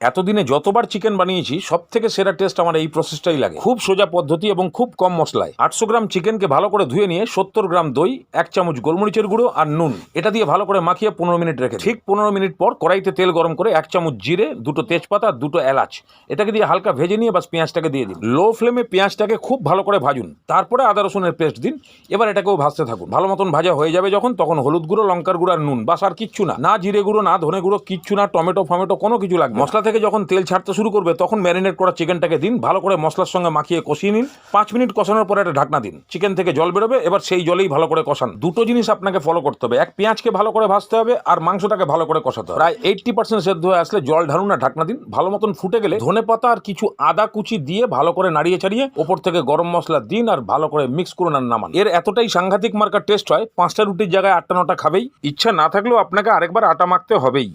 এতদিনে যতবার চিকেন বানিয়েছি সব থেকে সেরা টেস্ট আমার এই প্রসেসটাই লাগে। খুব সোজা পদ্ধতি এবং খুব কম মশলায়। 800 গ্রাম চিকেনকে ভালো করে ধুয়ে নিয়ে 70 গ্রাম দই, 1 চামচ গোলমরিচের গুঁড়ো আর নুন এটা দিয়ে ভালো করে মাখিয়ে 15 মিনিট রেখে ঠিক 15 মিনিট পর কড়াইতে তেল গরম করে 1 চামচ জিরে, 2টো তেজপাতা, 2টো এলাচ এটাকে দিয়ে হালকা ভেজে নিয়ে বাস পেঁয়াজটাকে দিয়ে দিন। লো ফ্লেমে পেঁয়াজটাকে খুব ভালো করে ভাজুন, তারপরে আদা রসুনের পেস্ট দিন। এবার এটাকেও ভাজতে থাকুন। ভালো মতন ভাজা হয়ে যাবে যখন, তখন হলুদ গুঁড়ো, লঙ্কার গুঁড়ো আর নুন, বাস আর কিচ্ছু না। না জিরে গুঁড়ো, না ধনে গুঁড়ো, কিচ্ছু না। টমেটো ফমেটো কোনো কিছু লাগবে। মশলা থেকে যখন তেল ছাড়তে শুরু করবে তখন ম্যারিনেট করা চিকেনটাকে দিন। ভালো করে মশলার সঙ্গে মাখিয়ে কষিয়ে নিন। 5 মিনিট কষানোর পরে একটা ঢাকনা দিন। চিকেন থেকে জল বেরোবে, এবার সেই জলেই ভালো করে কষান। দুটো জিনিস আপনাকে ফলো করতে হবে, এক পেঁয়াজকে ভালো করে ভাজতে হবে আর মাংসটাকে ভালো করে কষাতে হবে। প্রায় 80% সেদ্ধ হয়ে আসলে জল ঢালুন আর ঢাকনা দিন। ভালো মতন ফুটে গেলে ধনেপাতা আর কিছু আদা কুচি দিয়ে ভালো করে নাড়িয়ে ছাড়িয়ে ওপর থেকে গরম মশলা দিন আর ভালো করে মিক্স করুন আর নামান। এর এতটাই সাংঘাতিক মার্কা টেস্ট হয়, 5টা রুটির জায়গায় 8টা 9টা খাবেই। ইচ্ছা না থাকলেও আপনাকে আরেকবার আটা মাখতে হবেই।